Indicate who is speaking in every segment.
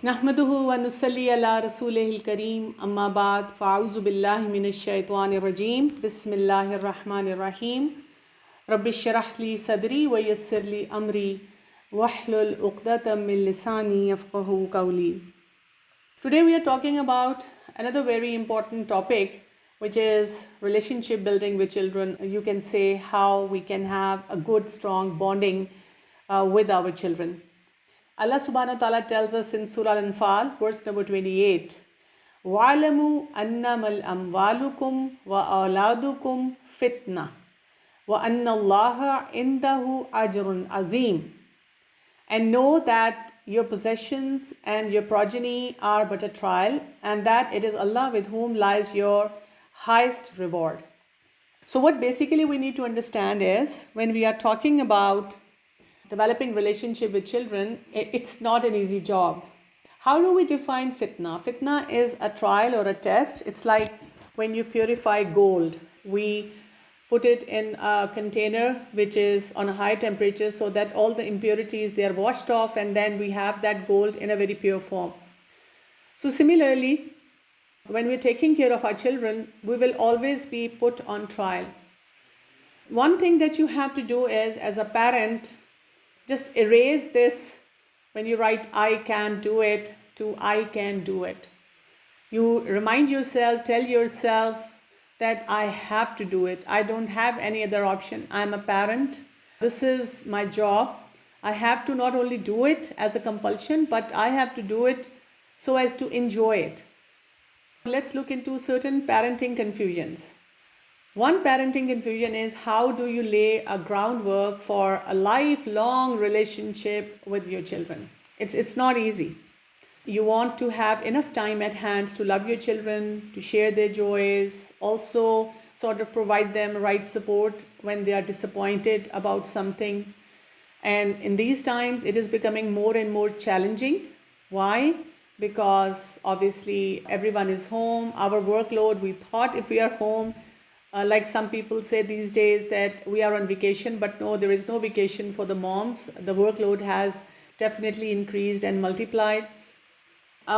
Speaker 1: नहमदुहु व नुसल्ली अला रसूलिहिल करीम अम्मा बाद फ़ाऊज़ु बिल्लाहि मिनश शैतानिर रजीम बिस्मिल्लाहिर रहमानिर रहीम रब्बिश शरह ली सदरी व यस्सिर ली अमरी वहलुल उक़दतम मिन लिसानी यफ़क़हू क़ौली. Today we are talking about another very important topic, which is relationship building with children. You can say how we can have a good strong bonding with our children. Allah subhanahu wa ta'ala tells us in Surah Al-Anfal, verse number 28, وَعْلَمُوا أَنَّمَا الْأَمْوَالُكُمْ وَأَوْلَادُكُمْ فِتْنَةٌ وَأَنَّ اللَّهَ عِنْدَهُ أَجْرٌ عَظِيمٌ. And know that your possessions and your progeny are but a trial, and that it is Allah with whom lies your highest reward. So what basically we need to understand is, when we are talking about developing relationship with children, it's not an easy job. How do we define fitna? Fitna is a trial or a test. It's like when you purify gold. We put it in a container which is on a high temperature so that all the impurities, they are washed off, and then we have that gold in a very pure form. So similarly, when we're taking care of our children, we will always be put on trial. One thing that you have to do is, as a parent, just erase this when you write I can do it to I can do it. You remind yourself, tell yourself that I have to do it. I don't have any other option. I'm a parent. This is my job. I have to not only do it as a compulsion, but I have to do it so as to enjoy it. Let's look into certain parenting confusions. One parenting confusion is, how do you lay a groundwork for a lifelong relationship with your children? It's not easy. You want to have enough time at hand to love your children, to share their joys, also sort of provide them right support when they are disappointed about something. And in these times, it is becoming more and more challenging. Why? Because obviously everyone is home. Our workload, we thought if we are home, like some people say these days that we are on vacation, but no, there is no vacation for the moms. The workload has definitely increased and multiplied.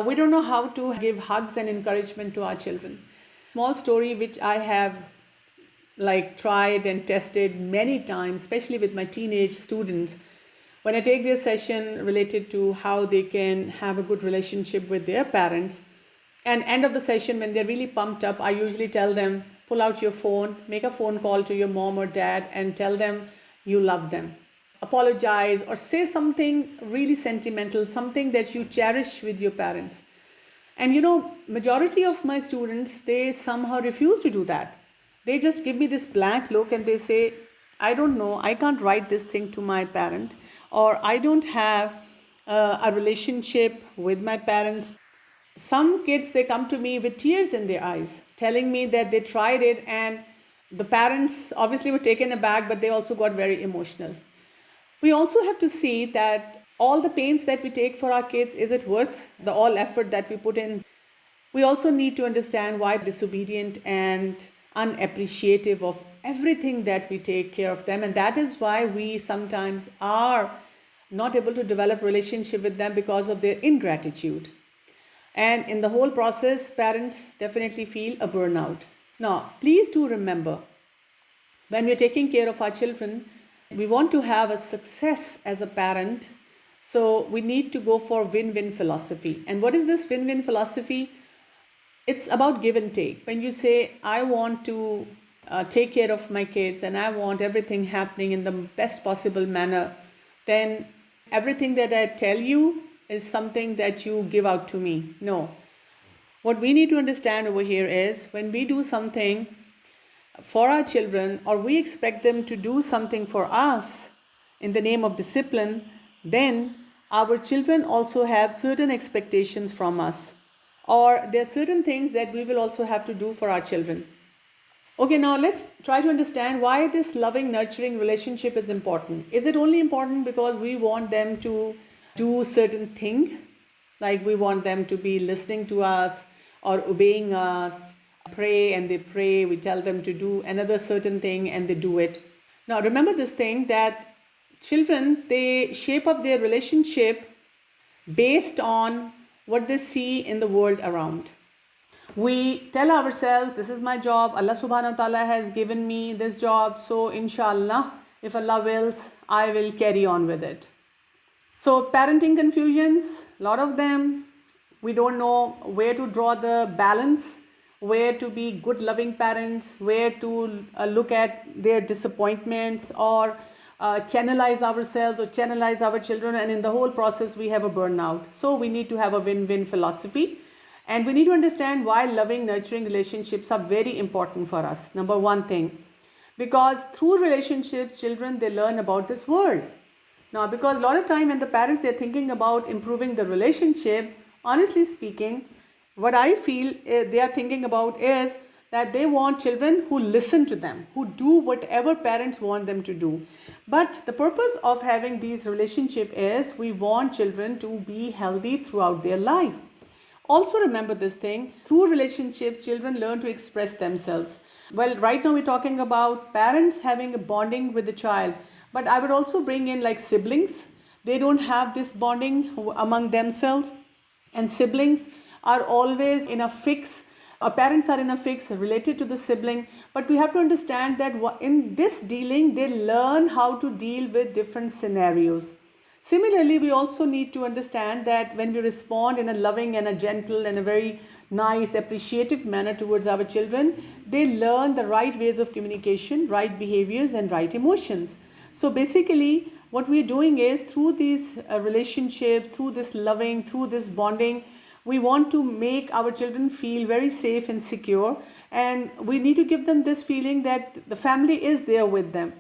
Speaker 1: We don't know how to give hugs and encouragement to our children. Small story which I have tried and tested many times, especially with my teenage students. When I take their session related to how they can have a good relationship with their parents, and end of the session when they're really pumped up, I usually tell them, pull out your phone, make a phone call to your mom or dad and tell them you love them. Apologize or say something really sentimental, something that you cherish with your parents. And majority of my students, they somehow refuse to do that. They just give me this blank look and they say, I don't know, I can't write this thing to my parent, or I don't have a relationship with my parents. Some kids, they come to me with tears in their eyes, telling me that they tried it and the parents obviously were taken aback, but they also got very emotional. We also have to see that all the pains that we take for our kids, is it worth the all effort that we put in? We also need to understand why disobedient and unappreciative of everything that we take care of them. And that is why we sometimes are not able to develop relationship with them, because of their ingratitude. And in the whole process, parents definitely feel a burnout. Now, please do remember, when we're taking care of our children, we want to have a success as a parent. So we need to go for win-win philosophy. And what is this win-win philosophy? It's about give and take. When you say, I want to take care of my kids and I want everything happening in the best possible manner, then everything that I tell you is something that you give out to me. No. What we need to understand over here is, when we do something for our children, or we expect them to do something for us in the name of discipline, then our children also have certain expectations from us, or there are certain things that we will also have to do for our children. Okay, now let's try to understand why this loving, nurturing relationship is important. Is it only important because we want them to do certain thing, like we want them to be listening to us or obeying us, pray and they pray, we tell them to do another certain thing and they do it? Now remember this thing, that children, they shape up their relationship based on what they see in the world around. We tell ourselves, this is my job, Allah subhanahu wa ta'ala has given me this job, so inshallah, if Allah wills, I will carry on with it. So parenting confusions, a lot of them, we don't know where to draw the balance, where to be good loving parents, where to look at their disappointments, or channelize ourselves or channelize our children, and in the whole process we have a burnout. So we need to have a win-win philosophy, and we need to understand why loving, nurturing relationships are very important for us. Number one thing, because through relationships, children, they learn about this world. Now, because a lot of time when the parents, they're thinking about improving the relationship, honestly speaking, what I feel they are thinking about is that they want children who listen to them, who do whatever parents want them to do. But the purpose of having these relationships is we want children to be healthy throughout their life. Also remember this thing, through relationships, children learn to express themselves. Well, right now we're talking about parents having a bonding with the child, but I would also bring in like siblings. They don't have this bonding among themselves, and siblings are always in a fix. Parents are in a fix related to the sibling, but we have to understand that in this dealing, they learn how to deal with different scenarios. Similarly, we also need to understand that when we respond in a loving and a gentle and a very nice, appreciative manner towards our children, they learn the right ways of communication, right behaviors, and right emotions. So basically, what we're doing is through these relationships, through this loving, through this bonding, we want to make our children feel very safe and secure, and we need to give them this feeling that the family is there with them.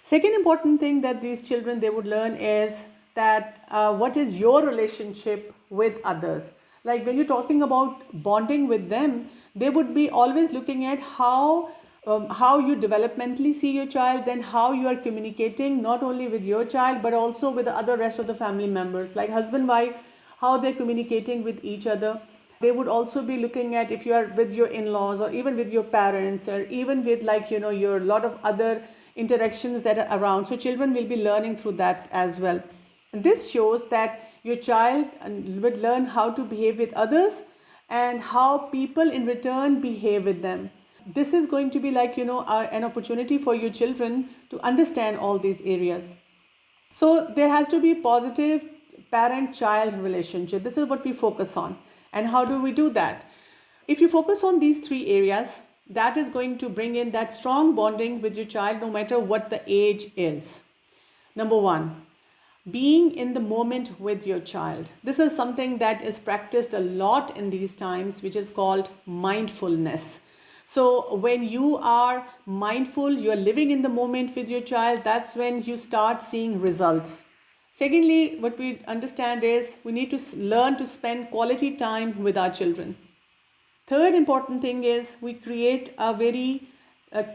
Speaker 1: Second important thing that these children, they would learn is that what is your relationship with others. Like when you're talking about bonding with them, they would be always looking at how you developmentally see your child, then how you are communicating not only with your child but also with the other rest of the family members, like husband, wife, how they're communicating with each other. They would also be looking at if you are with your in-laws or even with your parents or even with your lot of other interactions that are around. So children will be learning through that as well. And this shows that your child would learn how to behave with others and how people in return behave with them. This is going to be an opportunity for your children to understand all these areas. So there has to be positive parent-child relationship. This is what we focus on. And how do we do that? If you focus on these three areas, that is going to bring in that strong bonding with your child no matter what the age is. Number one, being in the moment with your child. This is something that is practiced a lot in these times, which is called mindfulness. So when you are mindful, you are living in the moment with your child, that's when you start seeing results. Secondly, what we understand is we need to learn to spend quality time with our children. Third important thing is we create a very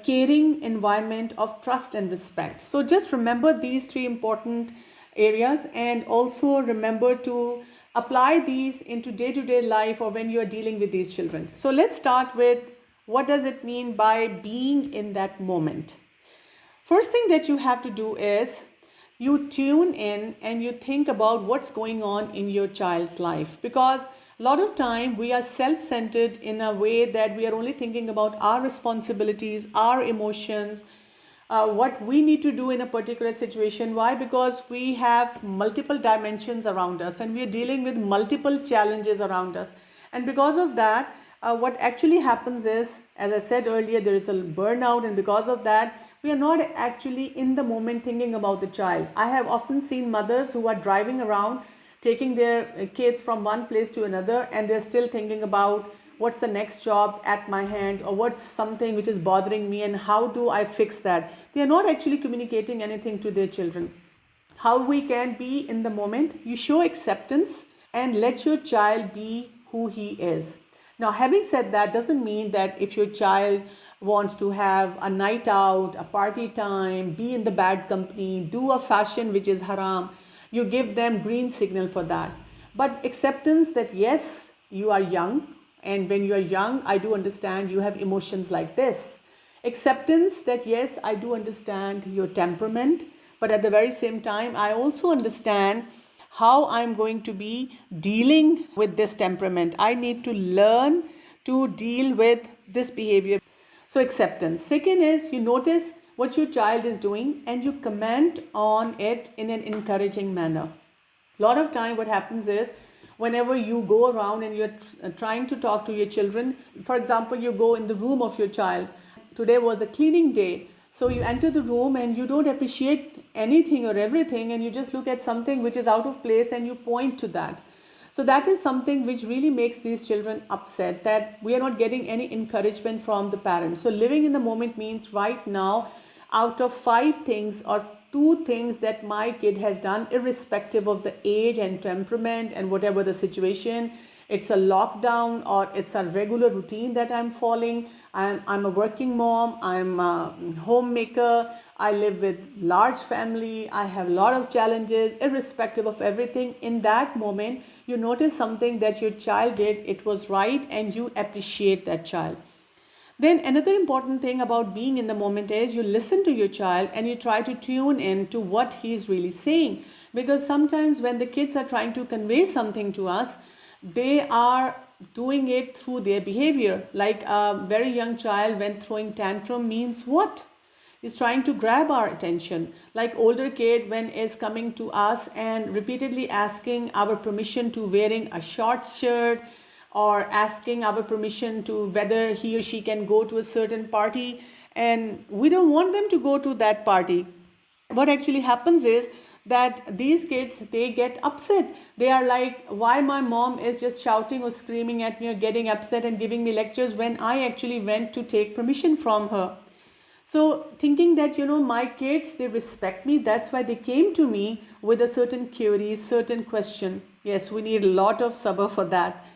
Speaker 1: caring environment of trust and respect. So just remember these three important areas, and also remember to apply these into day-to-day life or when you are dealing with these children. So let's start with what does it mean by being in that moment. First thing that you have to do is you tune in and you think about what's going on in your child's life, because a lot of time we are self-centered in a way that we are only thinking about our responsibilities, our emotions, what we need to do in a particular situation. Why? Because we have multiple dimensions around us and we are dealing with multiple challenges around us. And because of that, what actually happens is, as I said earlier, there is a burnout, and because of that, we are not actually in the moment thinking about the child. I have often seen mothers who are driving around taking their kids from one place to another, and they're still thinking about what's the next job at my hand, or what's something which is bothering me and how do I fix that. They are not actually communicating anything to their children. How we can be in the moment? You show acceptance and let your child be who he is. Now, having said that, doesn't mean that if your child wants to have a night out, a party time, be in the bad company, do a fashion which is haram, you give them green signal for that. But acceptance that yes, you are young, and when you are young, I do understand you have emotions like this. Acceptance that yes, I do understand your temperament, but at the very same time, I also understand how I'm going to be dealing with this temperament. I need to learn to deal with this behavior. So acceptance. Second is you notice what your child is doing and you comment on it in an encouraging manner. A lot of time what happens is whenever you go around and you're trying to talk to your children, for example, you go in the room of your child. Today was the cleaning day. So you enter the room and you don't appreciate anything or everything, and you just look at something which is out of place and you point to that. So that is something which really makes these children upset, that we are not getting any encouragement from the parents. So living in the moment means right now, out of 5 things or 2 things that my kid has done, irrespective of the age and temperament and whatever the situation, it's a lockdown or it's a regular routine that I'm following. I'm a working mom, I'm a homemaker, I live with large family, I have a lot of challenges, irrespective of everything. In that moment, you notice something that your child did, it was right, and you appreciate that child. Then another important thing about being in the moment is you listen to your child and you try to tune in to what he's really saying. Because sometimes when the kids are trying to convey something to us, they are doing it through their behavior. Like a very young child when throwing tantrum means what? Is trying to grab our attention. Like older kid when is coming to us and repeatedly asking our permission to wearing a short shirt, or asking our permission to whether he or she can go to a certain party, and we don't want them to go to that party. What actually happens is that these kids, they get upset. They are like, why my mom is just shouting or screaming at me or getting upset and giving me lectures when I actually went to take permission from her. So thinking that, my kids, they respect me, that's why they came to me with a certain query, certain question. Yes, we need a lot of sabr for that.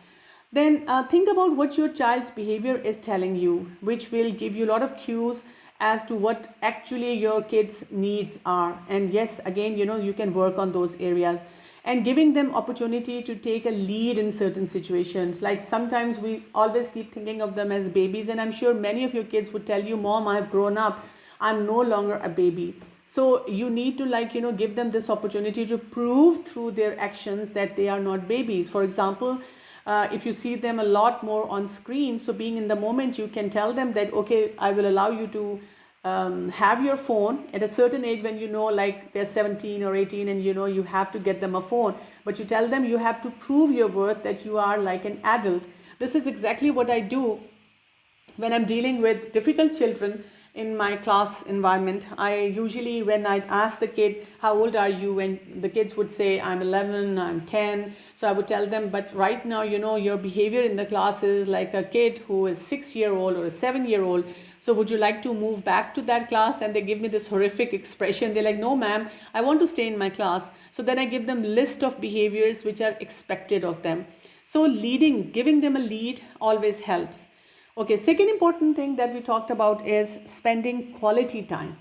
Speaker 1: Then think about what your child's behavior is telling you, which will give you a lot of cues as to what actually your kids' needs are. And yes, again, you can work on those areas and giving them opportunity to take a lead in certain situations. Like sometimes we always keep thinking of them as babies, and I'm sure many of your kids would tell you, Mom, I've grown up, I'm no longer a baby. So you need to give them this opportunity to prove through their actions that they are not babies. For example, if you see them a lot more on screen, so being in the moment, you can tell them that, okay, I will allow you to have your phone at a certain age when like they're 17 or 18 and you have to get them a phone, but you tell them you have to prove your worth, that you are like an adult. This is exactly what I do when I'm dealing with difficult children in my class environment. I usually, when I ask the kid, how old are you? And the kids would say, I'm 11, I'm 10. So I would tell them, but right now, your behavior in the class is like a kid who is 6-year-old or a 7-year-old. So would you like to move back to that class? And they give me this horrific expression. They're like, no, ma'am, I want to stay in my class. So then I give them list of behaviors which are expected of them. So giving them a lead always helps. Okay, second important thing that we talked about is spending quality time.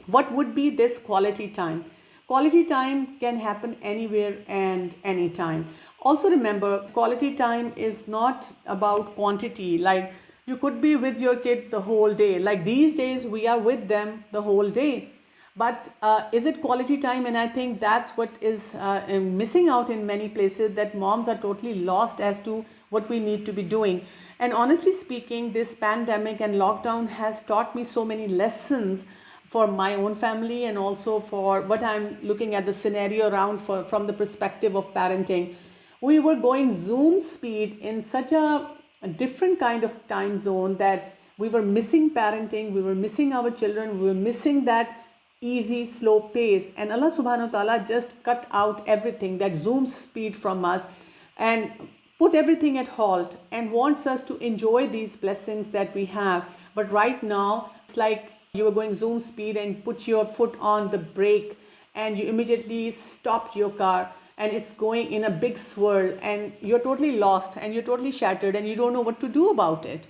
Speaker 1: What would be this quality time? Quality time can happen anywhere and anytime. Also remember, quality time is not about quantity. Like you could be with your kid the whole day. Like these days, we are with them the whole day. But is it quality time? And I think that's what is missing out in many places, that moms are totally lost as to what we need to be doing. And honestly speaking, this pandemic and lockdown has taught me so many lessons for my own family, and also for what I'm looking at the scenario around from the perspective of parenting. We were going Zoom speed in such a different kind of time zone that we were missing parenting, we were missing our children, we were missing that easy, slow pace. And Allah subhanahu wa ta'ala just cut out everything, that Zoom speed from us, and put everything at halt, and wants us to enjoy these blessings that we have. But right now, it's like you were going Zoom speed and put your foot on the brake and you immediately stopped your car, and it's going in a big swirl and you're totally lost and you're totally shattered and you don't know what to do about it.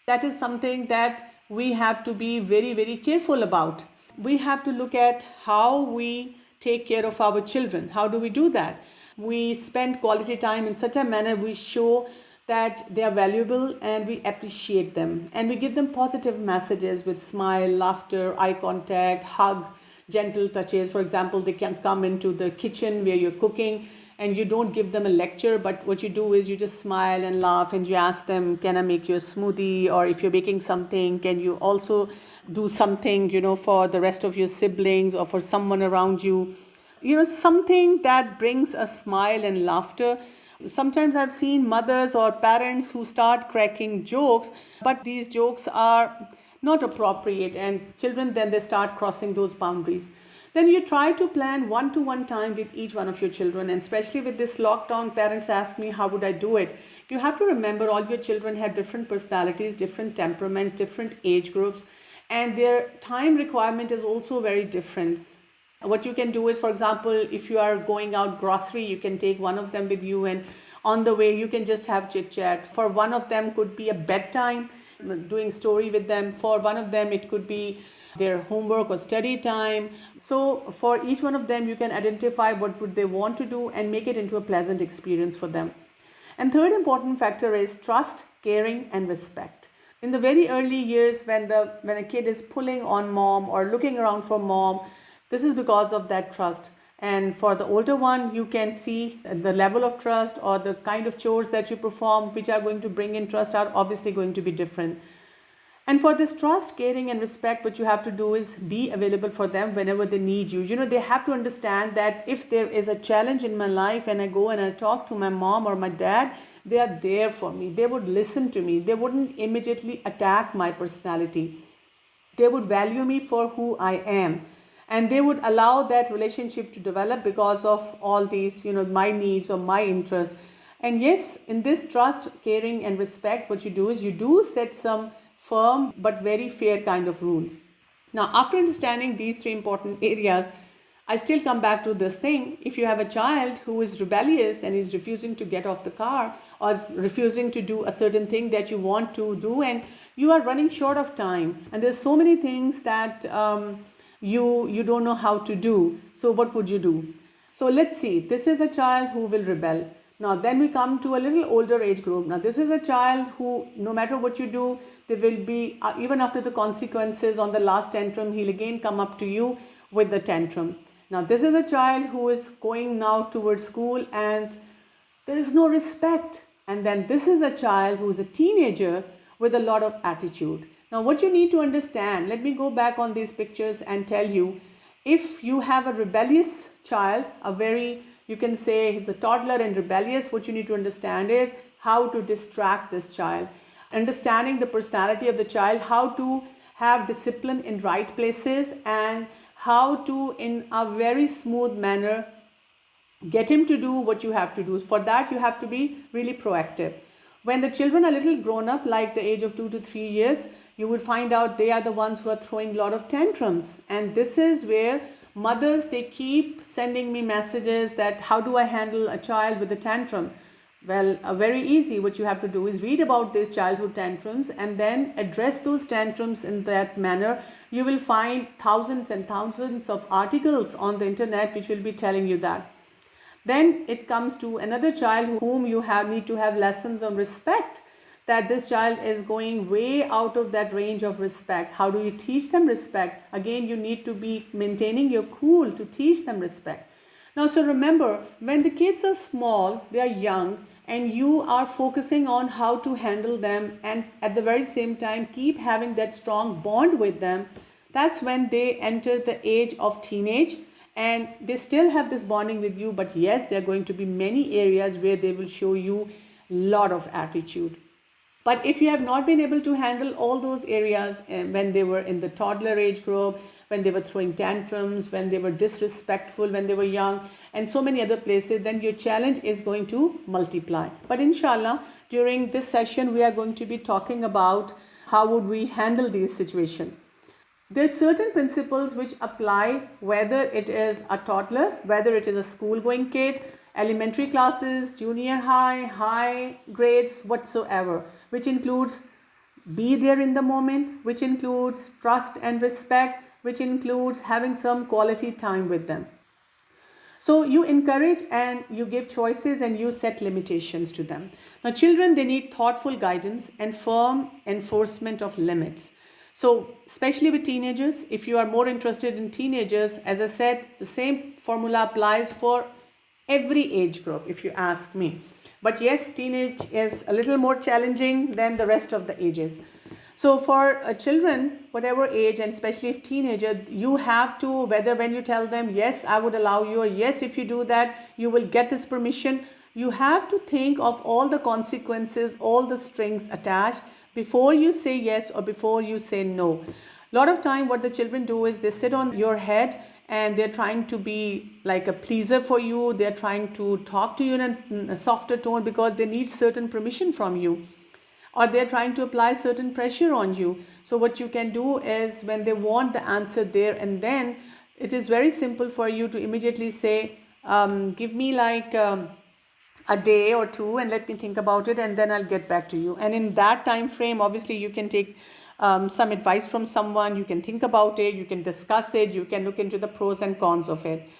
Speaker 1: That is something that we have to be very, very careful about. We have to look at how we take care of our children. How do we do that? We spend quality time in such a manner we show that they are valuable and we appreciate them. And we give them positive messages with smile, laughter, eye contact, hug, gentle touches. For example, they can come into the kitchen where you're cooking and you don't give them a lecture, but what you do is you just smile and laugh and you ask them, can I make you a smoothie? Or if you're baking something, can you also do something, for the rest of your siblings or for someone around you? Something that brings a smile and laughter. Sometimes I've seen mothers or parents who start cracking jokes, but these jokes are not appropriate, and children then they start crossing those boundaries. Then you try to plan one-to-one time with each one of your children, and especially with this lockdown, parents ask me, how would I do it? You have to remember all your children have different personalities, different temperament, different age groups, and their time requirement is also very different. What you can do is, for example, if you are going out grocery, you can take one of them with you, and on the way you can just have chit chat. For one of them could be a bedtime, doing story with them. For one of them it could be their homework or study time. So for each one of them you can identify what would they want to do and make it into a pleasant experience for them. And third important factor is trust, caring and respect. In the very early years, when a kid is pulling on mom or looking around for mom, this is because of that trust. And for the older one, you can see the level of trust or the kind of chores that you perform, which are going to bring in trust, are obviously going to be different. And for this trust, caring and respect, what you have to do is be available for them whenever they need you. They have to understand that if there is a challenge in my life and I go and I talk to my mom or my dad, they are there for me. They would listen to me. They wouldn't immediately attack my personality. They would value me for who I am. And they would allow that relationship to develop because of all these, my needs or my interests. And yes, in this trust, caring and respect, what you do is you do set some firm but very fair kind of rules. Now, after understanding these three important areas, I still come back to this thing. If you have a child who is rebellious and is refusing to get off the car or is refusing to do a certain thing that you want to do, and you are running short of time, and there's so many things that you don't know how to do, so what would you do? So let's see, this is a child who will rebel. Now then we come to a little older age group. Now this is a child who, no matter what you do, there will be, even after the consequences on the last tantrum, he'll again come up to you with the tantrum. Now this is a child who is going now towards school and there is no respect. And then this is a child who is a teenager with a lot of attitude. Now what you need to understand, let me go back on these pictures and tell you, if you have a rebellious child, you can say it's a toddler and rebellious, what you need to understand is how to distract this child. Understanding the personality of the child, how to have discipline in right places, and how to, in a very smooth manner, get him to do what you have to do. For that, you have to be really proactive. When the children are little grown up, like the age of 2 to 3 years, you would find out they are the ones who are throwing a lot of tantrums. And this is where mothers, they keep sending me messages that how do I handle a child with a tantrum? Well, very easy. What you have to do is read about these childhood tantrums and then address those tantrums in that manner. You will find thousands and thousands of articles on the internet which will be telling you that. Then it comes to another child whom you need to have lessons on respect, that this child is going way out of that range of respect. How do you teach them respect? Again, you need to be maintaining your cool to teach them respect. Now, so remember, when the kids are small, they are young, and you are focusing on how to handle them and at the very same time keep having that strong bond with them, that's when they enter the age of teenage and they still have this bonding with you. But yes, there are going to be many areas where they will show you a lot of attitude. But if you have not been able to handle all those areas when they were in the toddler age group, when they were throwing tantrums, when they were disrespectful, when they were young, and so many other places, then your challenge is going to multiply. But inshallah, during this session, we are going to be talking about how would we handle these situations. There are certain principles which apply whether it is a toddler, whether it is a school-going kid, elementary classes, junior high, high grades, whatsoever, which includes be there in the moment, which includes trust and respect, which includes having some quality time with them. So you encourage and you give choices and you set limitations to them. Now children, they need thoughtful guidance and firm enforcement of limits. So, especially with teenagers, if you are more interested in teenagers, as I said, the same formula applies for every age group, if you ask me. But yes, teenage is a little more challenging than the rest of the ages. So for children, whatever age, and especially if teenager, you have to, whether when you tell them, yes, I would allow you, or yes, if you do that, you will get this permission, you have to think of all the consequences, all the strings attached before you say yes or before you say no. A lot of time what the children do is they sit on your head and they're trying to be like a pleaser for you. They're trying to talk to you in a softer tone because they need certain permission from you, or they're trying to apply certain pressure on you. So what you can do is, when they want the answer there and then, it is very simple for you to immediately say, give me like a day or two and let me think about it, and then I'll get back to you. And in that time frame, obviously you can take some advice from someone, you can think about it, you can discuss it, you can look into the pros and cons of it.